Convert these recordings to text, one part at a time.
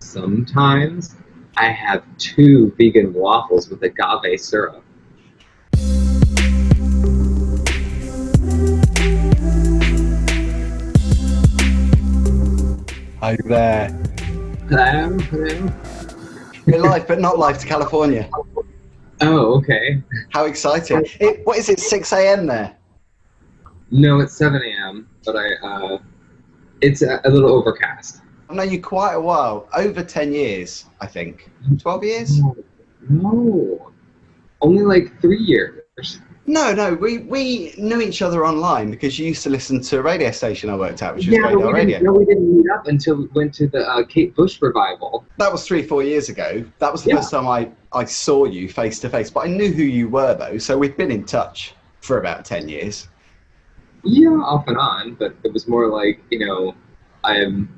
Sometimes I have 2 vegan waffles with agave syrup. Hi there. Hello, hello. We're live, but not live to California. Oh, okay. How exciting. What is it, 6 a.m. there? No, it's 7 a.m., but it's a little overcast. I've known you quite a while, over 10 years, I think. 12 years? No. Only like 3 years. No, we knew each other online because you used to listen to a radio station I worked at, which was Yeah, Radio Radio. No, we didn't meet up until we went to the Kate Bush revival. That was 3-4 years ago. That was the first time I saw you face to face, but I knew who you were though, so we've been in touch for about 10 years. Yeah, off and on, but it was more like, I am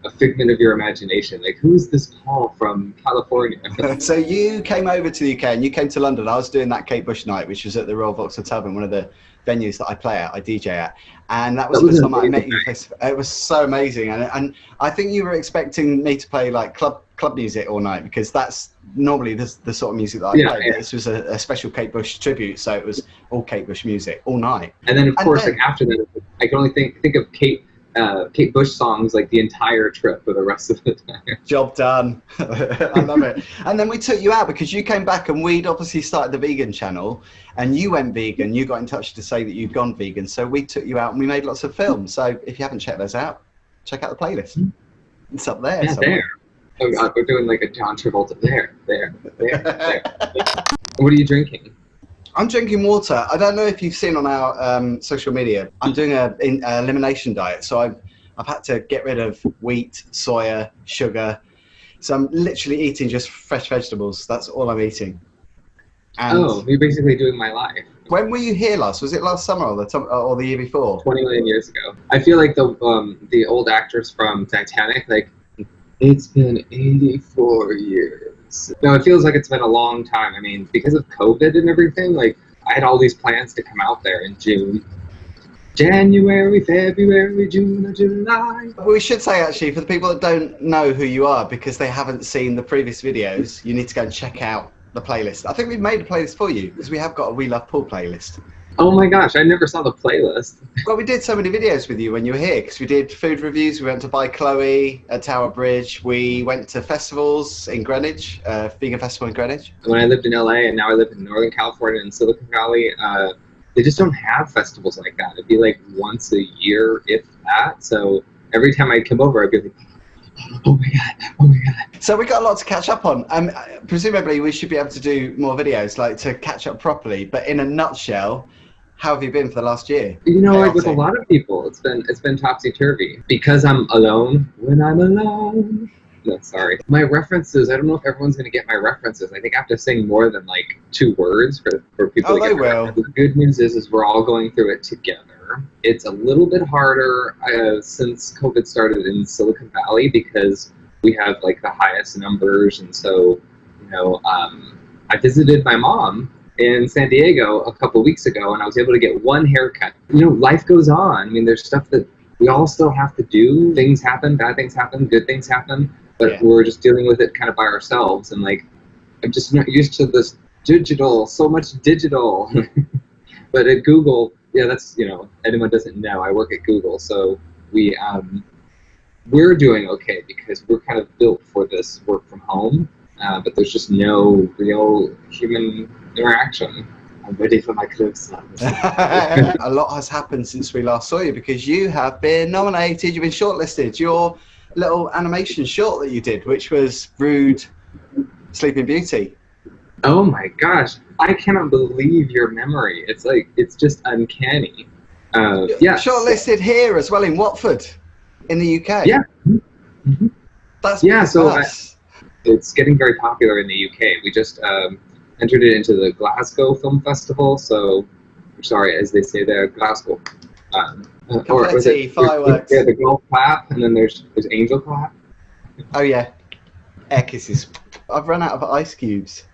a figment of your imagination. Like, who's this Paul from California? So you came over to the UK and you came to London. I was doing that Kate Bush night, which was at the Royal Vauxhall Tavern, one of the venues that I play at, I DJ at. And that was the first time I met you. It was so amazing. And I think you were expecting me to play like club music all night, because that's normally the sort of music that I play. Yeah. This was a special Kate Bush tribute, so it was all Kate Bush music all night. And then, of course, like after that, I can only think of Kate Bush songs like the entire trip for the rest of the time. Job done. I love it. And then we took you out because you came back and we'd obviously started the vegan channel and you went vegan. You got in touch to say that you'd gone vegan. So we took you out and we made lots of films. So if you haven't checked those out, check out the playlist. It's up there. Yeah, there. Oh God, we're doing like a John Travolta. There. What are you drinking? I'm drinking water. I don't know if you've seen on our social media, I'm doing an elimination diet. So I've had to get rid of wheat, soya, sugar. So I'm literally eating just fresh vegetables. That's all I'm eating. And you're basically doing my life. When were you here last? Was it last summer or the year before? 20 million years ago. I feel like the old actress from Titanic, like, it's been 84 years. No, it feels like it's been a long time. I mean, because of COVID and everything, like, I had all these plans to come out there in June. January, February, June, or July. We should say, actually, for the people that don't know who you are, because they haven't seen the previous videos, you need to go and check out the playlist. I think we've made a playlist for you, because we have got a We Love Paul playlist. Oh my gosh, I never saw the playlist. Well, we did so many videos with you when you were here, because we did food reviews. We went to buy Chloe at Tower Bridge. We went to festivals in Greenwich, vegan festival in Greenwich. When I lived in LA and now I live in Northern California in Silicon Valley, they just don't have festivals like that. It'd be like once a year, if that. So every time I'd come over, I'd be like, oh my God. So we got a lot to catch up on. Presumably we should be able to do more videos, like to catch up properly. But in a nutshell, how have you been for the last year? Like with a lot of people, it's been topsy-turvy. Because I'm alone, when I'm alone. No, sorry. My references, I don't know if everyone's going to get my references. I think I have to sing more than like 2 words for people to get my references. The good news is we're all going through it together. It's a little bit harder since COVID started in Silicon Valley because we have like the highest numbers. And so, I visited my mom in San Diego a couple weeks ago and I was able to get 1 haircut. Life goes on. I mean, there's stuff that we all still have to do. Things happen, bad things happen, good things happen. But we're just dealing with it kind of by ourselves. And like, I'm just not used to this digital, so much digital. But at Google, that's, anyone doesn't know, I work at Google. So we're doing okay because we're kind of built for this work from home. But there's just no real human interaction. I'm ready for my close up. A lot has happened since we last saw you because you have been nominated, you've been shortlisted. Your little animation short that you did, which was Rude Sleeping Beauty. Oh my gosh, I cannot believe your memory. It's just uncanny. Shortlisted here as well in Watford, in the UK. Yeah. Mm-hmm. That's it's getting very popular in the UK. We just entered it into the Glasgow Film Festival. So, sorry, as they say there, Glasgow. Confetti, fireworks. Yeah, the golf clap, and then there's angel clap. Oh yeah, air kisses. I've run out of ice cubes.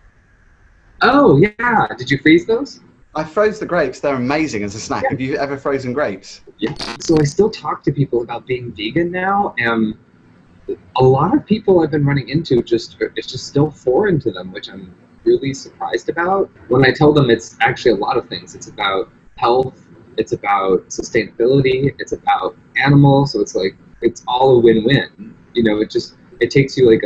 Oh yeah, did you freeze those? I froze the grapes. They're amazing as a snack. Yeah. Have you ever frozen grapes? Yeah. So I still talk to people about being vegan now, and a lot of people I've been running into it's just still foreign to them, which I'm really surprised about. When I tell them it's actually a lot of things. It's about health, it's about sustainability, it's about animals. So it's like, it's all a win-win. You know, it takes you like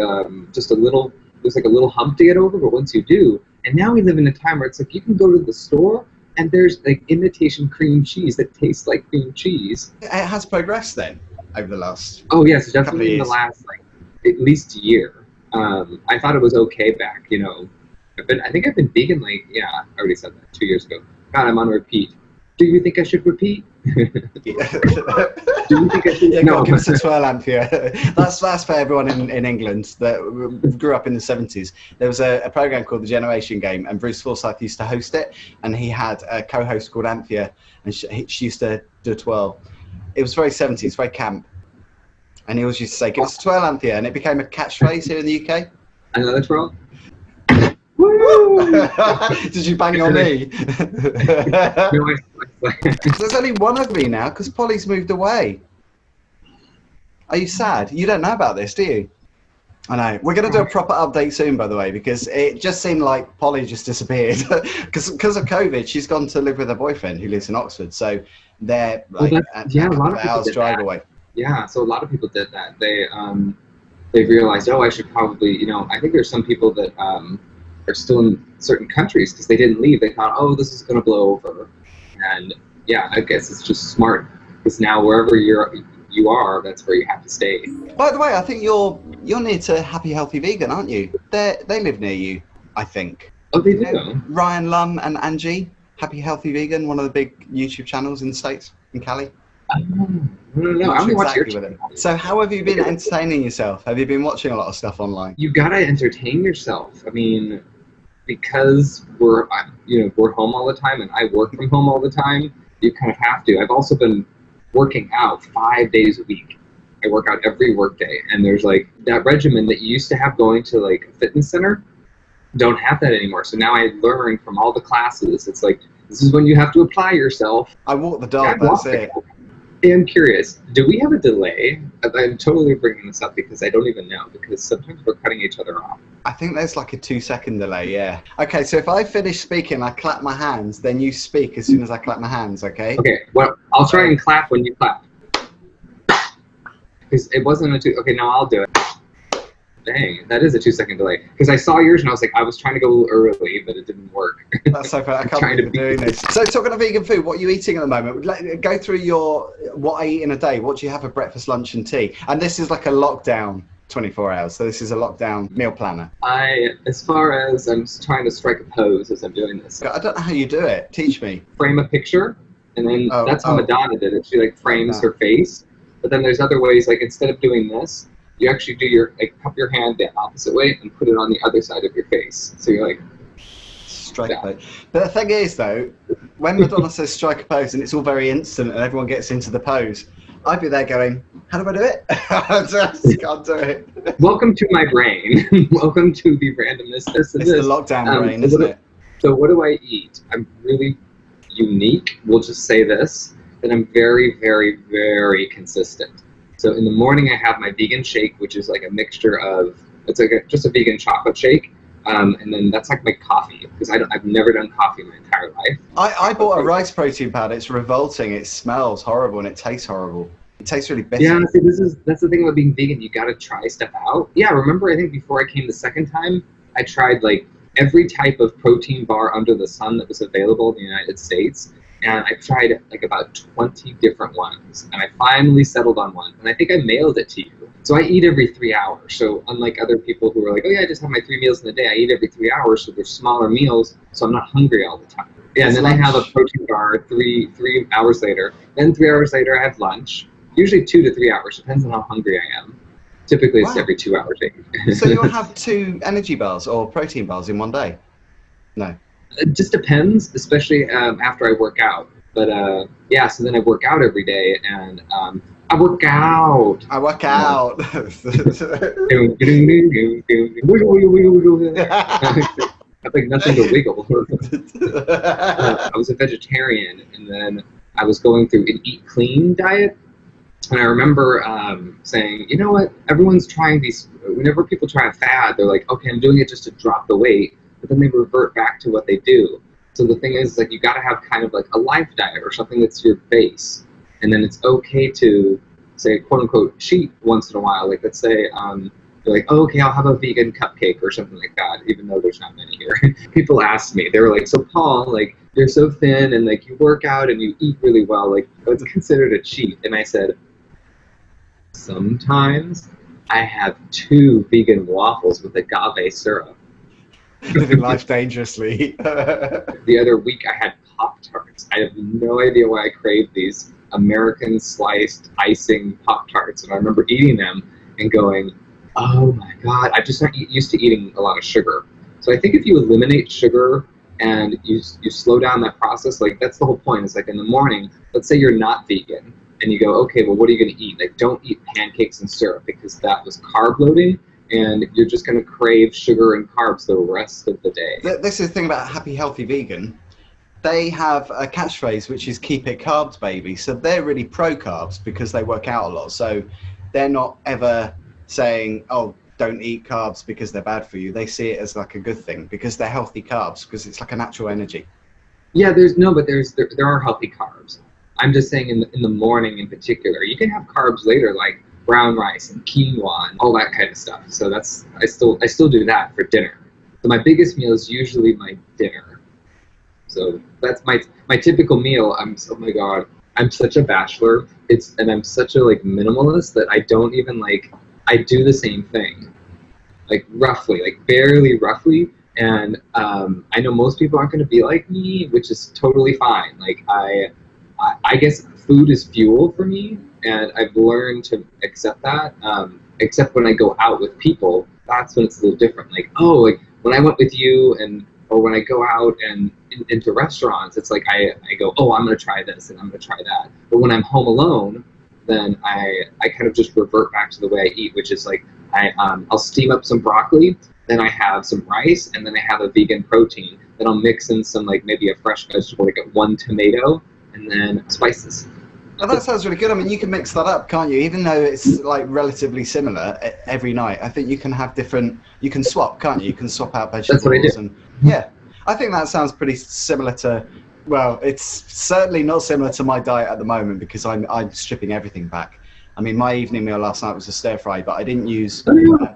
just a little, there's like a little hump to get over, but once you do, and now we live in a time where it's like you can go to the store and there's like imitation cream cheese that tastes like cream cheese. It has progressed then over the last. Oh yes, definitely in the last like at least year. I thought it was okay back, you know. I think I've been vegan like, yeah, I already said that 2 years ago. God, I'm on repeat. Do you think I should repeat? Do you think I should? Yeah, No. give us a twirl, Anthea. That's for everyone in England that grew up in the 70s. There was a program called The Generation Game, and Bruce Forsyth used to host it, and he had a co-host called Anthea, and she used to do a twirl. It was very 70s, very camp. And he always used to say, give us a twirl, Anthea, and it became a catchphrase here in the UK. Another twirl? Did you bang your knee? No, There's only one of me now because Polly's moved away. Are you sad? You don't know about this, do you? I know. We're going to do a proper update soon, by the way, because it just seemed like Polly just disappeared. Because of COVID, she's gone to live with her boyfriend who lives in Oxford. So they're like a couple of hours drive away. Yeah, so a lot of people did that. They realized, oh, I should probably, you know, I think there's some people that are still in certain countries because they didn't leave. They thought, oh, this is going to blow over. And yeah, I guess it's just smart because now wherever you are, that's where you have to stay. By the way, I think you're near to Happy Healthy Vegan, aren't you? They live near you, I think. Oh, they do? You know, Ryan Lum and Angie, Happy Healthy Vegan, one of the big YouTube channels in the States, in Cali. No, I'm exactly with them. So how have you been entertaining yourself? Have you been watching a lot of stuff online? You gotta entertain yourself. I mean, because we're home all the time and I work from home all the time, you kind of have to. I've also been working out 5 days a week. I work out every work day, and there's like that regimen that you used to have going to like a fitness center, don't have that anymore. So now I learned from all the classes, it's like, this is when you have to apply yourself. I walk the dog, that's it. I'm curious, do we have a delay? I'm totally bringing this up because I don't even know, because sometimes we're cutting each other off. I think there's like a 2-second delay, yeah. Okay, so if I finish speaking, I clap my hands, then you speak as soon as I clap my hands, okay? Okay, well, I'll try and clap when you clap. Because it wasn't a okay, now I'll do it. Dang, that is a 2-second delay. Because I saw yours and I was like, I was trying to go a little early, but it didn't work. That's so funny. I can't believe you're doing this. So talking of vegan food, what are you eating at the moment? Go through what I eat in a day. What do you have for breakfast, lunch and tea? And this is like a lockdown 24 hours. So this is a lockdown meal planner. As far as I'm trying to strike a pose as I'm doing this. I don't know how you do it. Teach me. Frame a picture. And then that's how Madonna did it. She like frames her face. But then there's other ways, like instead of doing this, you actually do cup your hand the opposite way and put it on the other side of your face. So you're like, strike a pose. But the thing is though, when Madonna says strike a pose and it's all very instant and everyone gets into the pose, I'd be there going, how do I do it? I just can't do it. Welcome to my brain. Welcome to the randomness. It's the lockdown brain, isn't it? So what do I eat? I'm really unique. We'll just say this, that I'm very, very, very consistent. So in the morning, I have my vegan shake, which is like a mixture of, it's like just a vegan chocolate shake. And then that's like my coffee, because I've never done coffee in my entire life. I bought a rice protein powder. It's revolting. It smells horrible and it tastes horrible. It tastes really bitter. Yeah, see, that's the thing about being vegan. You got to try stuff out. Yeah, remember, I think before I came the second time, I tried like every type of protein bar under the sun that was available in the United States. And I tried like about 20 different ones, and I finally settled on one, and I think I mailed it to you. So I eat every 3 hours. So unlike other people who are like, oh yeah, I just have my 3 meals in a day, I eat every 3 hours, so they're smaller meals, so I'm not hungry all the time. Yeah, and then I have a protein bar three hours later. Then 3 hours later, I have lunch. Usually 2 to 3 hours, depends on how hungry I am. Typically, it's every 2 hours. So you'll have 2 energy bars or protein bars in one day? No. It just depends, especially after I work out. But yeah, so then I work out every day, and I work out. I work out. I have like nothing to wiggle. I was a vegetarian, and then I was going through an eat clean diet. And I remember saying, you know what, everyone's trying these, whenever people try a fad, they're like, okay, I'm doing it just to drop the weight, but then they revert back to what they do. So the thing is, like, you got to have kind of like a life diet or something that's your base. And then it's okay to say, quote unquote, cheat once in a while. Like, let's say, you're like, oh, okay, I'll have a vegan cupcake or something like that, even though there's not many here. People asked me, they were like, so Paul, like, you're so thin and like you work out and you eat really well, like, what's considered a cheat? And I said, sometimes I have 2 vegan waffles with agave syrup. Living life dangerously. The other week I had Pop-Tarts. I have no idea why I craved these American sliced icing Pop-Tarts. And I remember eating them and going, oh my God, I'm just not used to eating a lot of sugar. So I think if you eliminate sugar and you slow down that process, like that's the whole point. It's like in the morning, let's say you're not vegan and you go, okay, well, what are you going to eat? Like, don't eat pancakes and syrup because that was carb loading and you're just going to crave sugar and carbs the rest of the day. This is the thing about Happy Healthy Vegan. They have a catchphrase which is keep it carbs, baby. So they're really pro carbs because they work out a lot. So they're not ever saying, oh, don't eat carbs because they're bad for you. They see it as like a good thing because they're healthy carbs, because it's like a natural energy. Yeah, there are healthy carbs. I'm just saying in the morning in particular. You can have carbs later, like brown rice and quinoa and all that kind of stuff. So I still do that for dinner. So my biggest meal is usually my dinner. So that's my typical meal. Oh my God, I'm such a bachelor. And I'm such a like minimalist that I don't even like, I do the same thing, like roughly, like barely roughly. And I know most people aren't going to be like me, which is totally fine. Like I guess food is fuel for me, and I've learned to accept that. Except when I go out with people, that's when it's a little different. Like, oh, like when I went with you, or when I go out and into restaurants, it's like I go, oh, I'm going to try this and I'm going to try that. But when I'm home alone, then I kind of just revert back to the way I eat, which is like I'll steam up some broccoli, then I have some rice, and then I have a vegan protein. Then I'll mix in some like maybe a fresh vegetable, like 1 tomato, and then spices. Well, that sounds really good. I mean, you can mix that up, can't you? Even though it's like relatively similar every night, I think you can have different. You can swap, can't you? You can swap out vegetables. That's what I do. And yeah, I think that sounds pretty similar to. Well, it's certainly not similar to my diet at the moment because I'm stripping everything back. I mean, my evening meal last night was a stir fry, but I didn't use.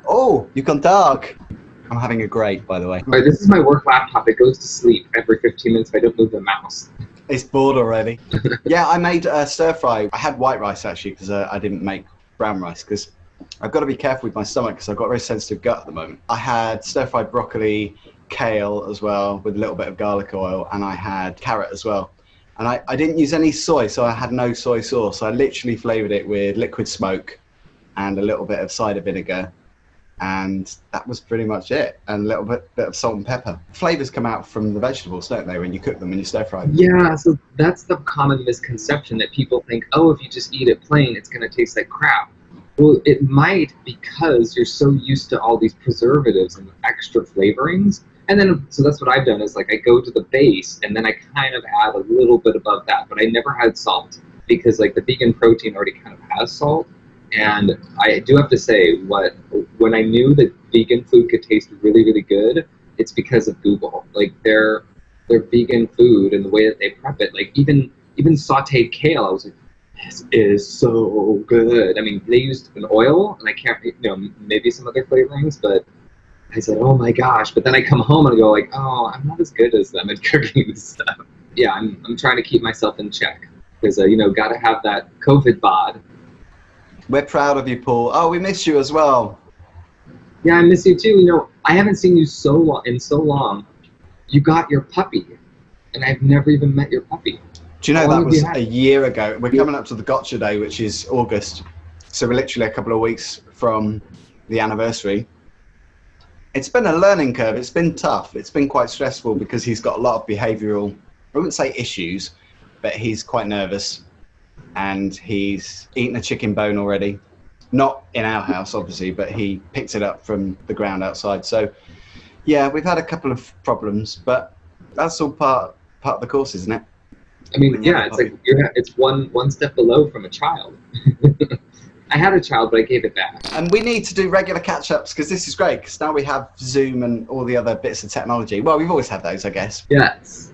Oh, you've gone dark. I'm having a great, by the way. Right, this is my work laptop. It goes to sleep every 15 minutes if I don't move the mouse. It's bored already. Yeah, I made a stir fry. I had white rice actually because I didn't make brown rice because I've got to be careful with my stomach because I've got a very sensitive gut at the moment. I had stir fried broccoli, kale as well with a little bit of garlic oil, and I had carrot as well. And I didn't use any soy, so I had no soy sauce. I literally flavoured it with liquid smoke and a little bit of cider vinegar. And that was pretty much it. And a little bit of salt and pepper. Flavours come out from the vegetables, don't they, when you cook them, when you stir fry them? Yeah, so that's the common misconception that people think, oh, if you just eat it plain, it's going to taste like crap. Well, it might because you're so used to all these preservatives and extra flavorings. And then, so that's what I've done is like I go to the base and then I kind of add a little bit above that. But I never had salt because like the vegan protein already kind of has salt. And I do have to say, when I knew that vegan food could taste really, really good, it's because of Google. Like their vegan food and the way that they prep it, like even sauteed kale, I was like, this is so good. I mean, they used an oil, and I can't, maybe some other flavorings, but I said, oh my gosh. But then I come home and I go like, oh, I'm not as good as them at cooking this stuff. Yeah, I'm trying to keep myself in check because got to have that COVID bod. We're proud of you, Paul. Oh, we miss you as well. Yeah, I miss you too. I haven't seen you in so long. You got your puppy, and I've never even met your puppy. Do you know that was a year ago? We're coming up to the Gotcha Day, which is August. So we're literally a couple of weeks from the anniversary. It's been a learning curve. It's been tough. It's been quite stressful because he's got a lot of behavioural, I wouldn't say issues, but he's quite nervous. And he's eaten a chicken bone already. Not in our house, obviously, but he picked it up from the ground outside. So, yeah, we've had a couple of problems, but that's all part of the course, isn't it? I mean, yeah, it's like it's one step below from a child. I had a child, but I gave it back. And we need to do regular catch-ups because this is great. Because now we have Zoom and all the other bits of technology. Well, we've always had those, I guess. Yes.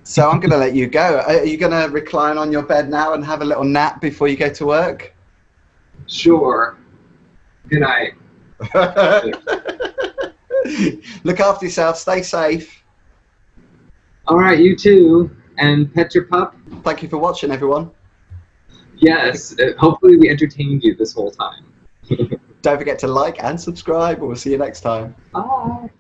So I'm going to let you go. Are you going to recline on your bed now and have a little nap before you go to work? Sure. Good night. Look after yourself. Stay safe. All right, you too. And pet your pup. Thank you for watching, everyone. Yes. Hopefully we entertained you this whole time. Don't forget to like and subscribe. We'll see you next time. Bye.